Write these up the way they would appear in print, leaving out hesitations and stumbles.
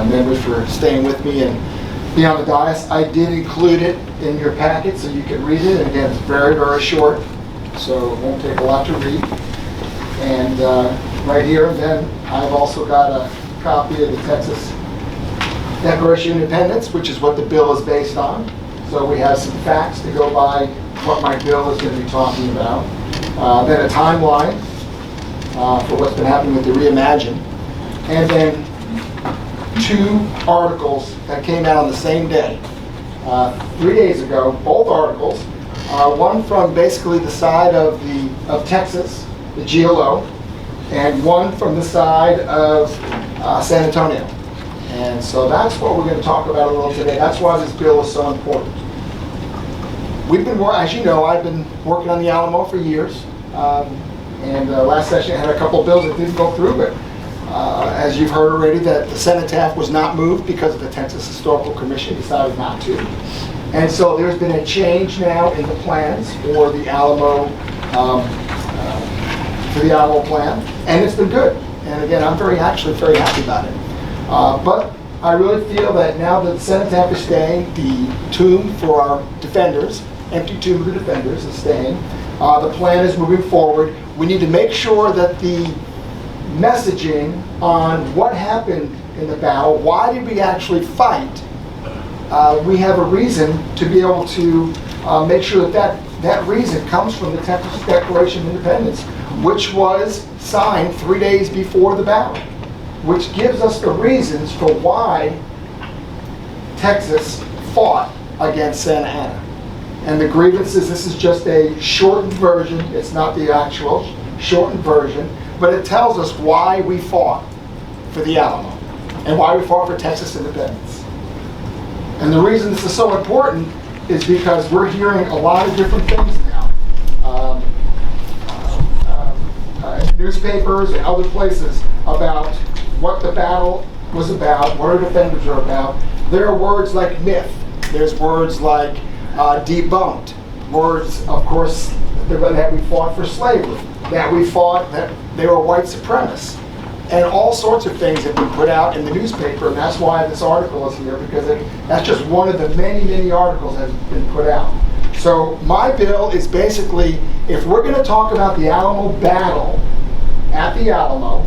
members for staying with me and being on the dais. I did include it in your packet so you can read it. And again, it's very, very short, so it won't take a lot to read. And right here, then, I've also got a copy of the Texas Declaration of Independence, which is what the bill is based on. So we have some facts to go by what my bill is going to be talking about. Then a timeline for what's been happening with the Reimagine. And then 2 articles that came out on the same day. 3 days ago, both articles. One from basically the side of Texas, the GLO, and one from the side of San Antonio. And so that's what we're going to talk about a little today. That's why this bill is so important. We've been, as you know, I've been working on the Alamo for years. And last session I had a couple of bills that didn't go through, but as you've heard already, that the cenotaph was not moved because the Texas Historical Commission decided not to. And so there's been a change now in the plans for the Alamo plan, and it's been good. And again, I'm actually very happy about it. But I really feel that now that the cenotaph is staying, the tomb for our defenders, empty tomb of the defenders is staying, the plan is moving forward. We need to make sure that the messaging on what happened in the battle, why did we actually fight, we have a reason to be able to make sure that reason comes from the Texas Declaration of Independence, which was signed 3 days before the battle, which gives us the reasons for why Texas fought against Santa Anna. And the grievances, this is just a shortened version, it's not the actual shortened version, but it tells us why we fought for the Alamo and why we fought for Texas independence. And the reason this is so important is because we're hearing a lot of different things now. In newspapers and other places about what the battle was about, what our defenders are about. There are words like myth, there's words like debunked, words, of course, that we fought for slavery, that we fought that they were white supremacists, and all sorts of things have been put out in the newspaper, and that's why this article is here, because that's just one of the many, many articles that have been put out. So my bill is basically, if we're going to talk about the Alamo battle at the Alamo,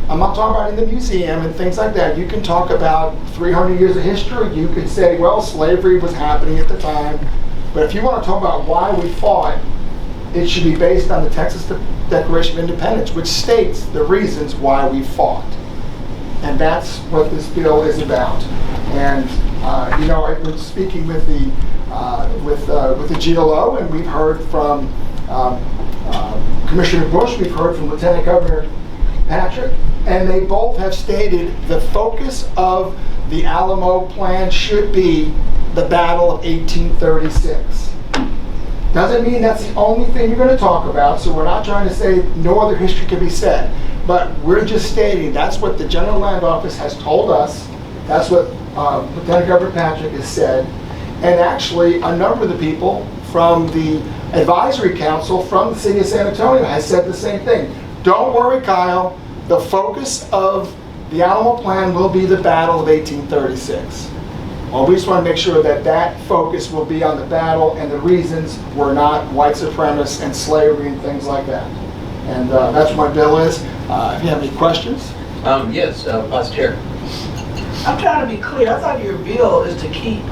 I'm not talking about in the museum and things like that. You can talk about 300 years of history. You could say, well, slavery was happening at the time. But if you want to talk about why we fought, it should be based on the Texas Declaration of Independence, which states the reasons why we fought. And that's what this bill is about. And you know, I've been speaking with the GLO, and we've heard from Commissioner Bush, we've heard from Lieutenant Governor Patrick, and they both have stated the focus of the Alamo plan should be the Battle of 1836. Doesn't mean that's the only thing you're going to talk about, so we're not trying to say no other history can be said, but we're just stating that's what the General Land Office has told us, that's what Lieutenant Governor Patrick has said, and actually a number of the people from the Advisory Council from the City of San Antonio has said the same thing. Don't worry, Kyle, the focus of the Alamo plan will be the Battle of 1836. Well, we just want to make sure that that focus will be on the battle and the reasons were not white supremacists and slavery and things like that. And that's what my bill is. If you have any questions? Yes, Vice Chair. I'm trying to be clear. I thought your bill is to keep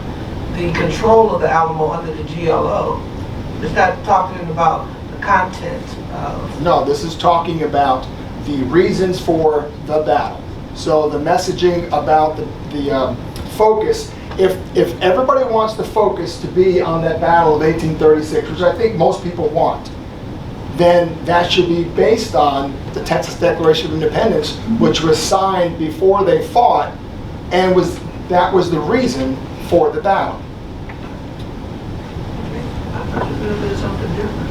the control of the Alamo under the GLO. It's not talking about the content of... No, this is talking about the reasons for the battle. So the messaging about the focus, if everybody wants the focus to be on that battle of 1836, which I think most people want, then that should be based on the Texas Declaration of Independence, which was signed before they fought, and that was the reason for the battle. I thought you were going to do something different.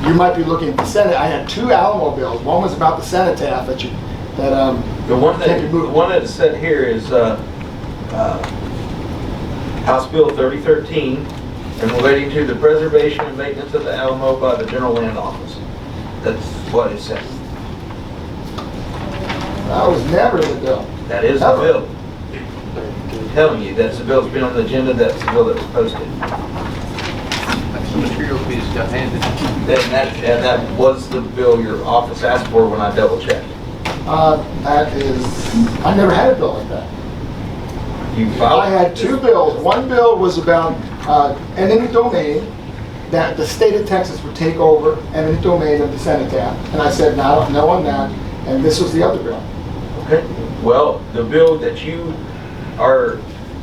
You might be looking at the Senate. I had 2 Alamo bills. One was about the cenotaph the one that is said here is House Bill 3013, and relating to the preservation and maintenance of the Alamo by the General Land Office. That's what it says. That was never the bill. That is Never. the bill. telling you that's the bill that's been on the agenda, that's the bill that was posted. That's the materials we just got handed. And that was the bill your office asked for when I double checked. That is, I never had a bill like that. You filed. I had two bills. One bill was about eminent domain, that the state of Texas would take over eminent domain of the cenotaph. And I said, no on that. And this was the other bill. Okay. Well, the bill that you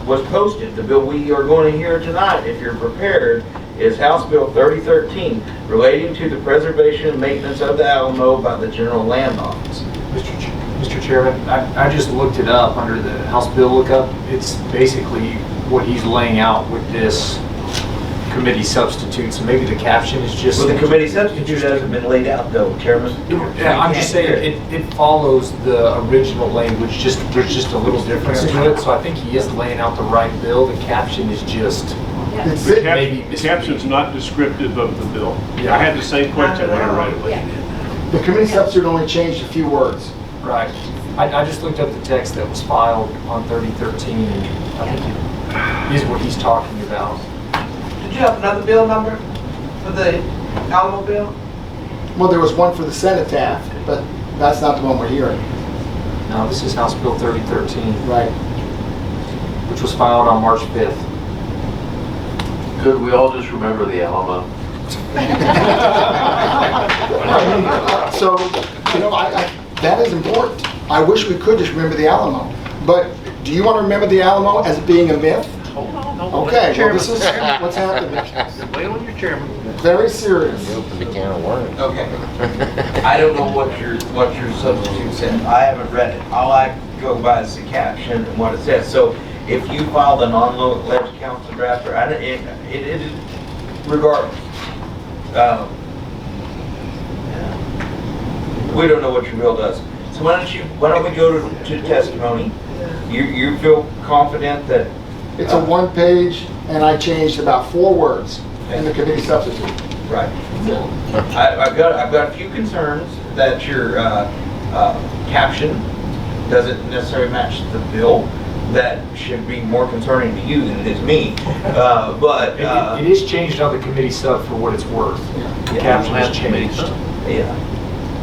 was posted, the bill we are going to hear tonight, if you're prepared, is House Bill 3013, relating to the preservation and maintenance of the Alamo by the General Land Office. Mr. Chairman, I just looked it up under the House Bill lookup. It's basically what he's laying out with this committee substitute, so maybe the caption is just... Well, the committee substitute hasn't been laid out though, Chairman. Yeah, I'm just saying, it follows the original language, there's just a little difference to it, so I think he is laying out the right bill. The caption is just... It's The it. caption's not descriptive of the bill. Yeah. I had the same question when I read it. The committee substitute only changed a few words. Right. I just looked up the text that was filed on 3013, and I think it is what he's talking about. Did you have another bill number for the Alamo bill? Well, there was one for the cenotaph, but that's not the one we're hearing. No, this is House Bill 3013, Right. which was filed on March 5th. Could we all just remember the Alamo? So, that is important. I wish we could just remember the Alamo. But do you want to remember the Alamo as being a myth? Hold on. Okay, well, this is what's happening. Wait on your chairman. Very serious. Open the can of worms. Okay. I don't know what your substitute said. I haven't read it. All I go by is the caption and what it says. So if you filed a non-alleged council drafter, it is regardless. We don't know what your bill does. So why don't we go to testimony? You feel confident that It's a one-page, and I changed about 4 words in the committee substitute. right? I've got a few concerns that your caption doesn't necessarily match the bill. That should be more concerning to you than it is me. But It is changed on the committee sub for what it's worth. The Yeah. caption is changed. yeah,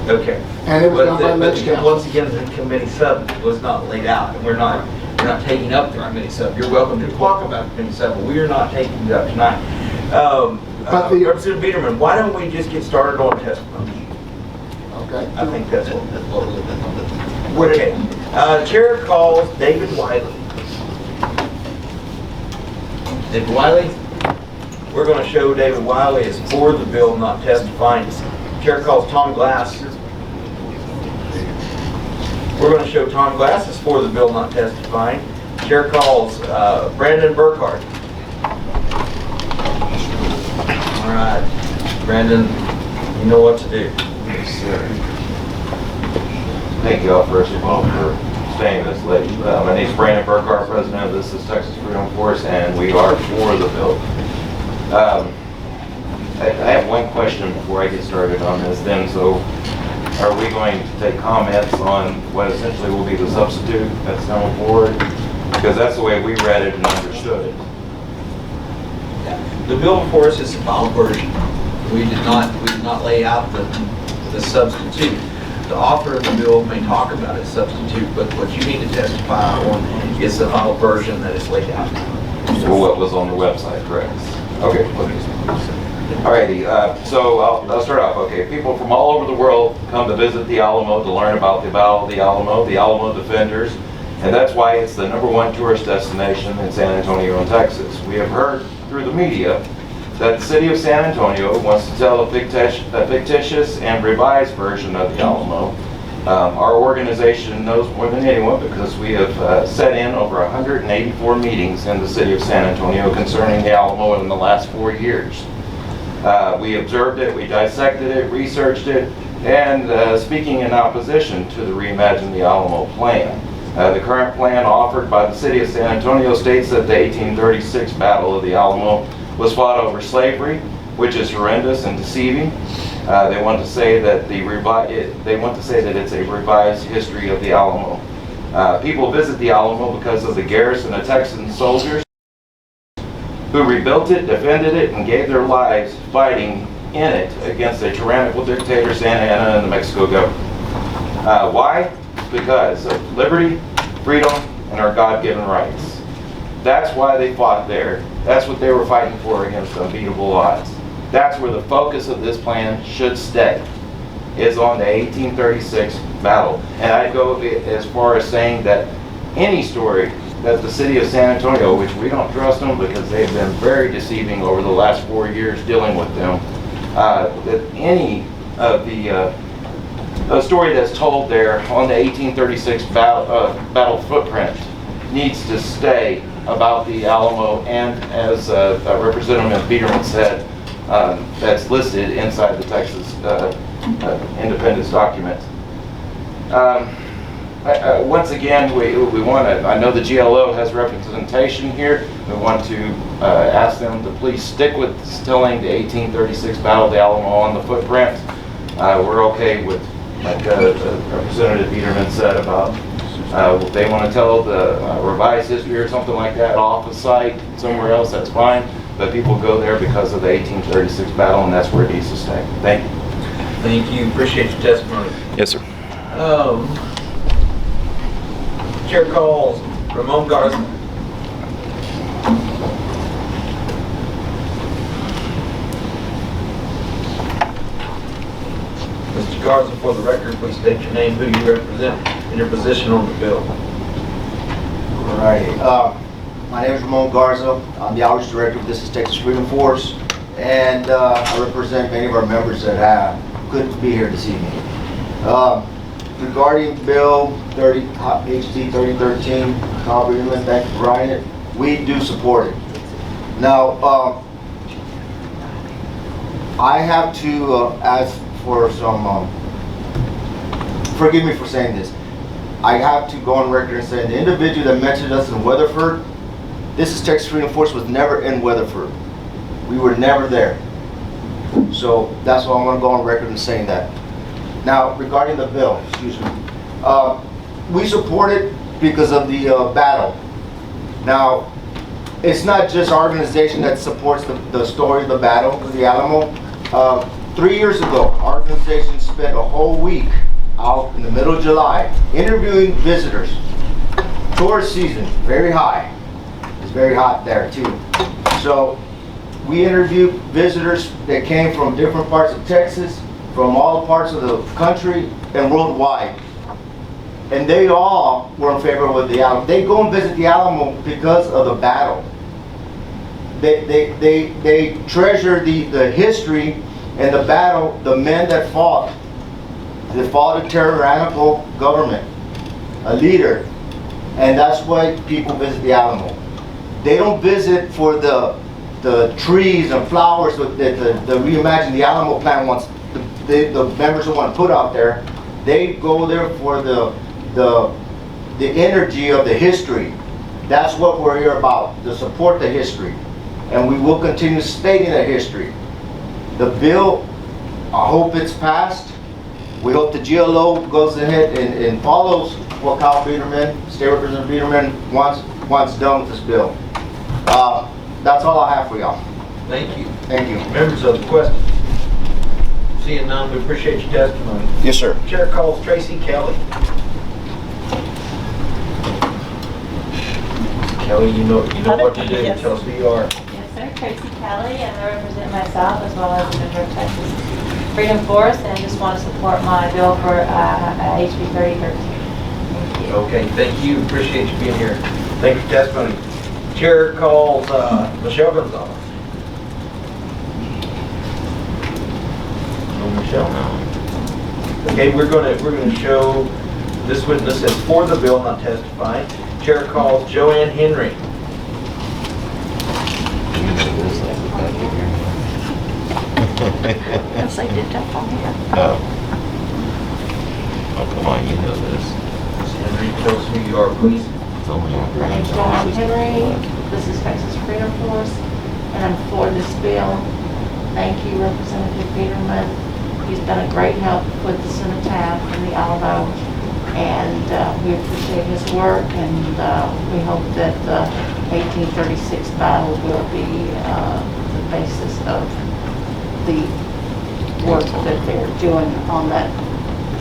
okay. And it was done by But legislature. once again, the committee sub was not laid out, and we're not taking up the committee sub. You're welcome to talk about the committee sub, but we are not taking it up tonight. But the- Representative Biederman, why don't we just get started on testimony? Okay. I think that's what we're doing. Okay. Chair calls David Wiley. David Wiley? We're going to show David Wiley is for the bill, not testifying. Chair calls Tom Glass. We're going to show Tom Glass is for the bill, not testifying. Chair calls Brandon Burkhart. All right, Brandon, you know what to do. Yes, sir. Thank you all, first of all, for staying this late. My name is Brandon Burkhart, president of This is Texas Freedom Force, and we are for the bill. I have one question before I get started on this then. So are we going to take comments on what essentially will be the substitute that's coming forward? Because that's the way we read it and understood it. The bill before us is a final version. We did not lay out the substitute. The author of the bill may talk about its substitute, but what you need to testify on is the final version that is laid out. So what was on the website, correct? Okay. Alrighty, so I'll start off. Okay, people from all over the world come to visit the Alamo to learn about the Battle of the Alamo Defenders, and that's why it's the #1 tourist destination in San Antonio, Texas. We have heard through the media that the city of San Antonio wants to tell a fictitious and revised version of the Alamo. Our organization knows more than anyone because we have set in over 184 meetings in the city of San Antonio concerning the Alamo in the last 4 years. We observed it, we dissected it, researched it, and speaking in opposition to the Reimagine the Alamo plan. The current plan offered by the city of San Antonio states that the 1836 Battle of the Alamo was fought over slavery, which is horrendous and deceiving. They want to say that it's a revised history of the Alamo. People visit the Alamo because of the garrison of Texan soldiers who rebuilt it, defended it, and gave their lives fighting in it against a tyrannical dictator, Santa Anna, and the Mexico government. Why? Because of liberty, freedom, and our God-given rights. That's why they fought there. That's what they were fighting for against unbeatable odds. That's where the focus of this plan should stay, is on the 1836 battle. And I'd go as far as saying that any story that the city of San Antonio, which we don't trust them because they've been very deceiving over the last 4 years dealing with them, that any of the story that's told there on the 1836 battle footprint needs to stay about the Alamo, and as Representative Peterman said, that's listed inside the Texas Independence document. Once again, we want to, I know the GLO has representation here. We want to ask them to please stick with telling the 1836 Battle of the Alamo on the footprint. We're okay with, like Representative Peterman said, about they want to tell the revised history or something like that off the site somewhere else, that's fine. But people go there because of the 1836 battle, and that's where it needs to stay. Thank you. Thank you, appreciate your testimony. Yes, sir. Chair calls Ramon Garza. Mr. Garza, for the record, please state your name, who you represent, and your position on the bill. All right. My name is Ramon Garza. I'm the Outreach Director of This is Texas Freedom Force, and I represent many of our members that couldn't be here this evening. Regarding Bill HB 3013, Kyle Breedman, thank you for writing it. We do support it. Now, I have to ask for some, forgive me for saying this, I have to go on record and say the individual that mentioned us in Weatherford, This is Texas Freedom Force was never in Weatherford. We were never there. So that's why I want to go on record in saying that. Now, regarding the bill, excuse me, we support it because of the battle. Now, it's not just our organization that supports the story of the battle of the Alamo. 3 years ago, our organization spent a whole week out in the middle of July interviewing visitors. Tourist season, very high. It's very hot there too. So we interviewed visitors that came from different parts of Texas, from all parts of the country and worldwide. And they all were in favor of the Alamo. They go and visit the Alamo because of the battle. They treasure the history and the battle, the men that fought. They fought a tyrannical government, a leader. And that's why people visit the Alamo. They don't visit for the trees and flowers that the Reimagine the Alamo plan wants, the members want to put out there. They go there for the energy of the history. That's what we're here about, to support the history. And we will continue stating that history. The bill, I hope it's passed. We hope the GLO goes ahead and follows what Kyle Biederman, State Representative Biederman wants done with this bill. That's all I have for y'all. Thank you. Thank you. Members of the question. Seeing none, we appreciate your testimony. Yes, sir. Chair calls Tracy Kelly. Kelly, you know what to do. Yes. Tell us who you are. Yes, sir. Tracy Kelly, and I represent myself as well as a member of Texas Freedom Force, and just want to support my bill for HB 3013. Thank you. Okay, thank you. Appreciate you being here. Thank you for your testimony. Chair calls Michelle Gonzalez. No Michelle now. Okay, we're gonna show this witness as for the bill, not testifying. Chair calls Joanne Henry. Yes, I did that on here. Oh, come on, you know this. Ms. Henry, tell us who you are, please. My name's Lamar Henry. This is Texas Freedom Force, and I'm for this bill. Thank you, Representative Peterman. He's been a great help with the Cenotaph and the Alamo And we appreciate his work, and we hope that the 1836 battle will be the basis of the work that they're doing on that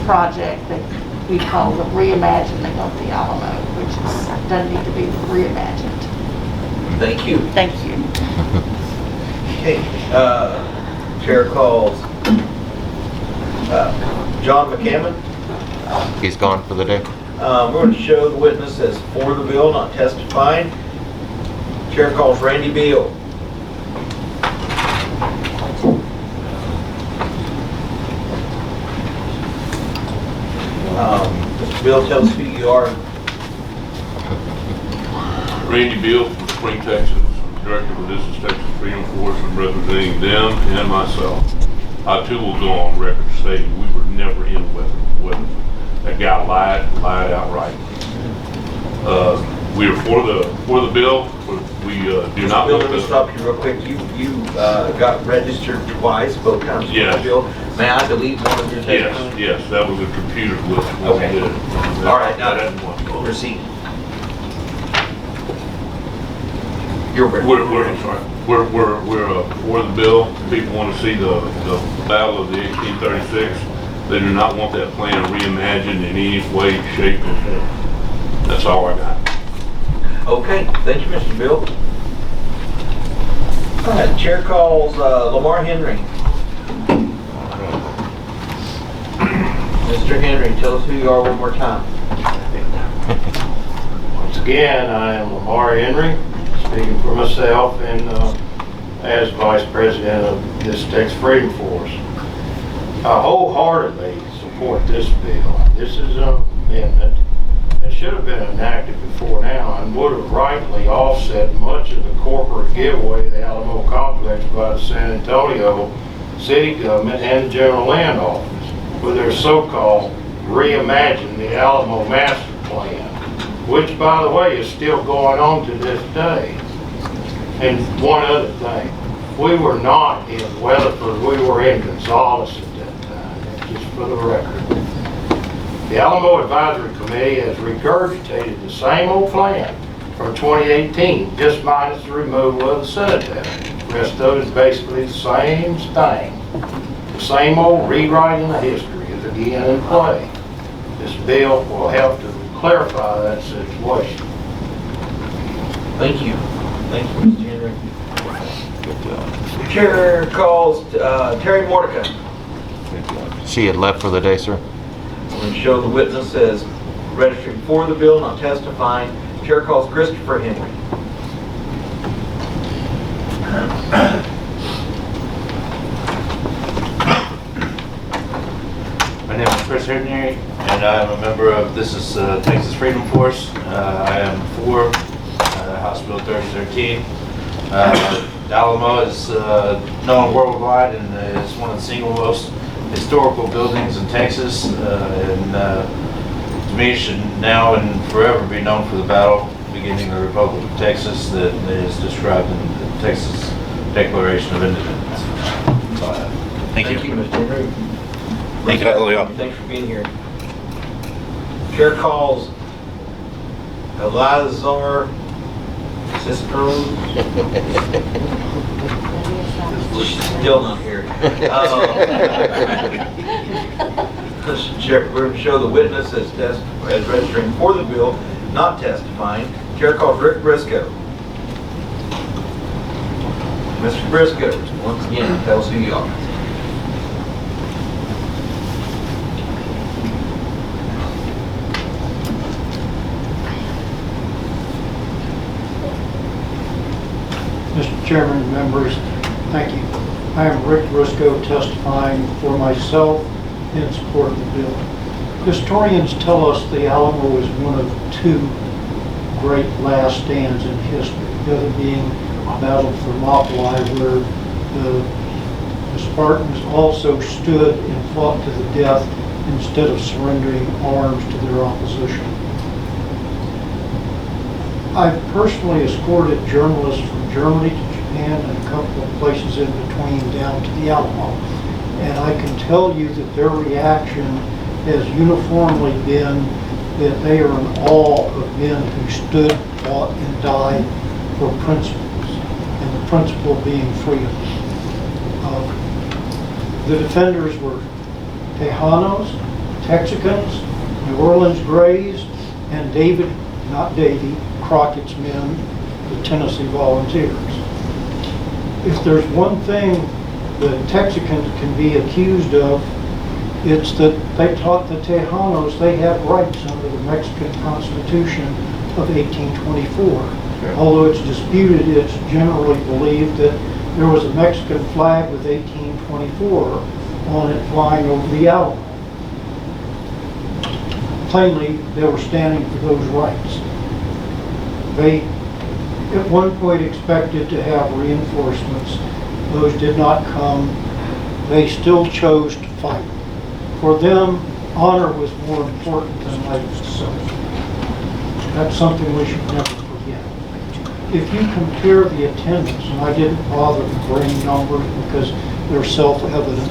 project that we call the reimagining of the Alamo, which doesn't need to be reimagined. Thank you. Thank you. Okay, chair calls John McCammon. He's gone for the day. We're going to show the witness as for the bill, not testifying. Chair calls Randy Beal. Mr. Bill, tell us who you are. Randy Beal from Spring, Texas, Director of the Distance Texas Freedom Force. I'm representing them and myself. I too will go on record stating we were never in weather. That guy lied outright. We are for the bill. We do not Bill, want let me stop you real quick. You got registered twice, both times. Yes. Bill, may I delete one of your testimony? Yes, that was a computer glitch. Okay. We did. All right, now that one. proceed. You're ready. I'm sorry. We're for the bill. People want to see the battle of the 1836. They do not want that plan reimagined in any way, shape, or form. That's all I got. Okay, thank you, Mr. Bill. All right, chair calls Lamar Henry. Mr. Henry, tell us who you are one more time. Once again, I am Lamar Henry, speaking for myself and as Vice President of this Texas Freedom Force. I wholeheartedly support this bill. This is an amendment that should have been enacted before now and would have rightly offset much of the corporate giveaway of the Alamo complex by the San Antonio city government and the General Land Office with their so-called reimagine the Alamo master plan, which, by the way, is still going on to this day. And one other thing, we were not in Weatherford, we were in Gonzales at that time, just for the record. The Alamo Advisory Committee has regurgitated the same old plan from 2018, just minus the removal of the cemetery. The rest of it is basically the same thing. The same old rewriting of history is again in play. This bill will help to clarify that situation. Thank you. Thank you, Mr. Henry. Chair calls Terry Mordecai. She had left for the day, sir. I'm going to show the witness as registering for the bill, not testifying. Chair calls Christopher Henry. My name is Chris Henry, and I am a member of Texas Freedom Force. I am for House Bill 3013. The Alamo is known worldwide and is one of the single most historical buildings in Texas, and to me should now and forever be known for the battle beginning the Republic of Texas that is described in the Texas Declaration of Independence. Thank you, Mr. Henry. Thank you. Thanks for being here. Chair calls Elazar Cisco. Still not here. We're going to show the witness as registering for the bill, not testifying. Chair calls Rick Briscoe. Mr. Briscoe, once again, tell us who you are. Mr. Chairman, members, thank you. I am Rick Briscoe, testifying for myself in support of the bill. Historians tell us the Alamo is one of two great last stands in history, the other being the Battle of Thermopylae, where the Spartans also stood and fought to the death instead of surrendering arms to their opposition. I've personally escorted journalists from Germany to Japan and a couple of places in between down to the Alamo. And I can tell you that their reaction has uniformly been that they are in awe of men who stood, fought, and died for principles, and the principle being freedom. The defenders were Tejanos, Texicans, New Orleans Grays, and Davy Crockett's men, the Tennessee Volunteers. If there's one thing the Texicans can be accused of, it's that they taught the Tejanos they had rights under the Mexican Constitution of 1824. Although it's disputed, it's generally believed that there was a Mexican flag with 1824 on it flying over the Alamo. Plainly, they were standing for those rights. They, at one point, expected to have reinforcements. Those did not come. They still chose to fight. For them, honor was more important than life itself. That's something we should never forget. If you compare the attendance, and I didn't bother to bring numbers because they're self-evident,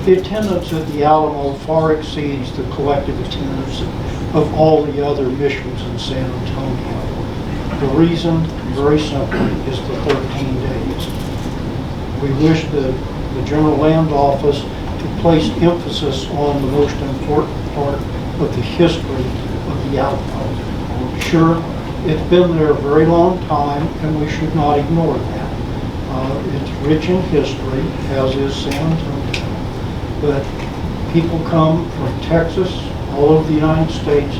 the attendance at the Alamo far exceeds the collective attendance of all the other missions in San Antonio. The reason, very simply, is the 13 days. We wish the General Land Office to place emphasis on the most important part of the history of the Alamo. Sure, it's been there a very long time, and we should not ignore that. It's rich in history, as is San Antonio. But people come from Texas, all over the United States,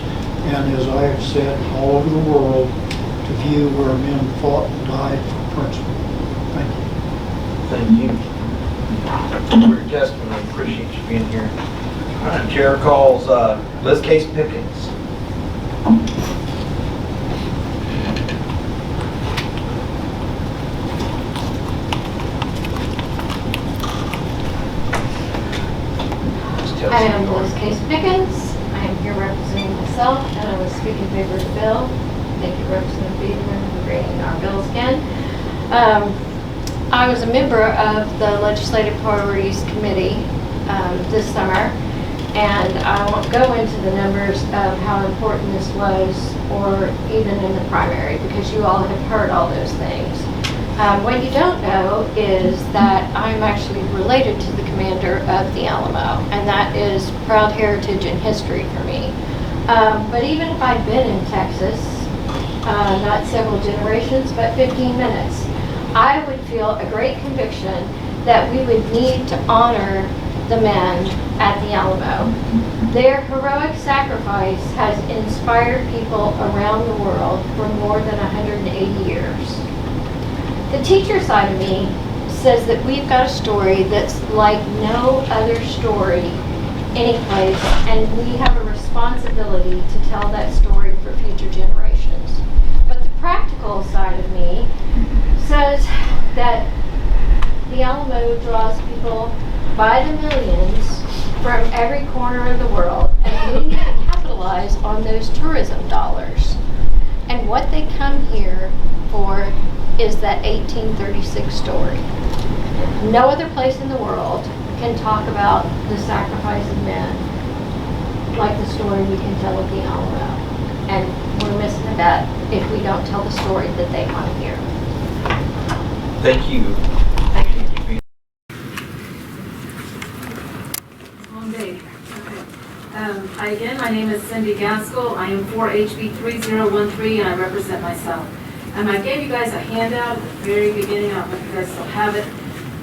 and as I have said, all over the world to view where men fought and died for principle. Thank you. Thank you. For your testimony, I appreciate you being here. All right, Chair calls Liz Case Pickens. I am Liz Case Pickens. I am here representing myself, and I will speak in favor of the bill. Thank you, Representative Biederman, for bringing our bills again. I was a member of the Legislative Priorities Committee this summer, and I won't go into the numbers of how important this was, or even in the primary, because you all have heard all those things. What you don't know is that I'm actually related to the commander of the Alamo, and that is proud heritage and history for me. But even if I'd been in Texas, not several generations, but 15 minutes, I would feel a great conviction that we would need to honor the men at the Alamo. Their heroic sacrifice has inspired people around the world for more than 180 years. The teacher side of me says that we've got a story that's like no other story anyplace, and we have a responsibility to tell that story for future generations. But the practical side of me says that the Alamo draws people by the millions from every corner of the world, and we need to capitalize on those tourism dollars. And what they come here for is that 1836 story. No other place in the world can talk about the sacrifice of men like the story we can tell of the Alamo. And we're missing a bet if we don't tell the story that they want to hear. Thank you. Thank you. Long day. Okay. Again, my name is Cindy Gaskell. I am for HB3013, and I represent myself. I gave you guys a handout at the very beginning. I don't know if you guys still have it.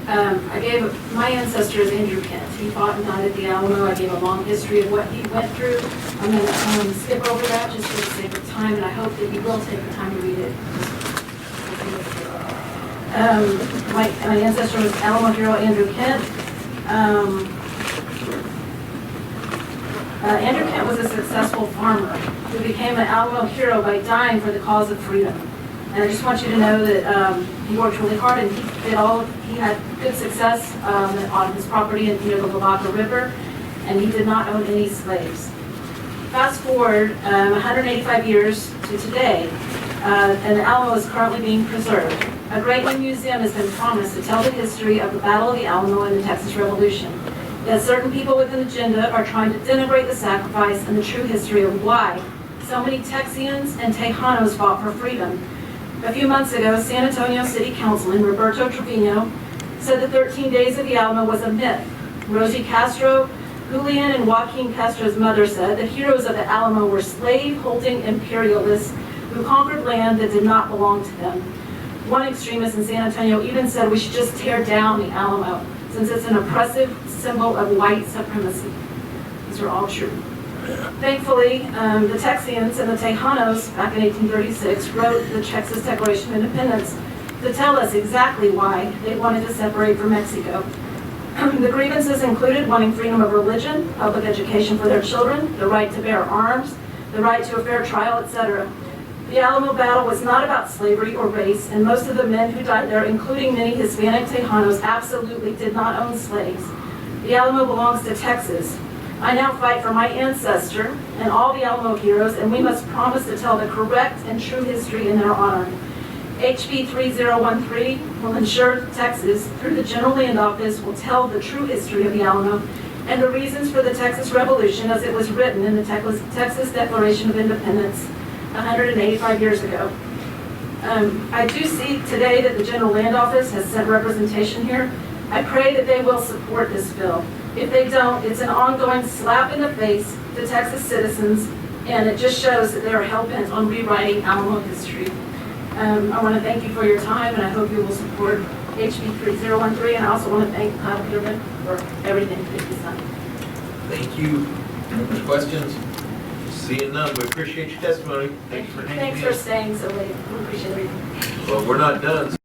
I gave my ancestor is Andrew Kent. He fought and died at the Alamo. I gave a long history of what he went through. I'm going to skip over that just for the sake of time, and I hope that you will take the time to read it. My ancestor was Alamo hero Andrew Kent. Andrew Kent was a successful farmer who became an Alamo hero by dying for the cause of freedom. And I just want you to know that he worked really hard, and he had good success on his property near the Lavaca River, and he did not own any slaves. Fast forward 185 years to today, and the Alamo is currently being preserved. A great new museum has been promised to tell the history of the Battle of the Alamo and the Texas Revolution. that certain people with an agenda are trying to denigrate the sacrifice and the true history of why so many Texians and Tejanos fought for freedom. A few months ago, San Antonio City Councilman Roberto Trevino said the 13 Days of the Alamo was a myth. Rosie Castro, Julian and Joaquin Castro's mother said the heroes of the Alamo were slave-holding imperialists who conquered land that did not belong to them. One extremist in San Antonio even said we should just tear down the Alamo, since it's an oppressive symbol of white supremacy. These are all true. Thankfully, the Texians and the Tejanos back in 1836 wrote the Texas Declaration of Independence to tell us exactly why they wanted to separate from Mexico. The grievances included wanting freedom of religion, public education for their children, the right to bear arms, the right to a fair trial, etc. The Alamo battle was not about slavery or race, and most of the men who died there, including many Hispanic Tejanos, absolutely did not own slaves. The Alamo belongs to Texas. I now fight for my ancestor and all the Alamo heroes, and we must promise to tell the correct and true history in their honor. HB3013 will ensure Texas, through the General Land Office, will tell the true history of the Alamo and the reasons for the Texas Revolution as it was written in the Texas Declaration of Independence 185 years ago. I do see today that the General Land Office has sent representation here. I pray that they will support this bill. If they don't, it's an ongoing slap in the face to Texas citizens, and it just shows that they are hell-bent on rewriting Alamo history. I want to thank you for your time, and I hope you will support HB 3013, and I also want to thank Kyle Peterman for everything that he's done. Thank you. Any questions? Seeing none, we appreciate your testimony. Thanks for hanging in. Thanks for staying so late. We appreciate everything. Well, we're not done.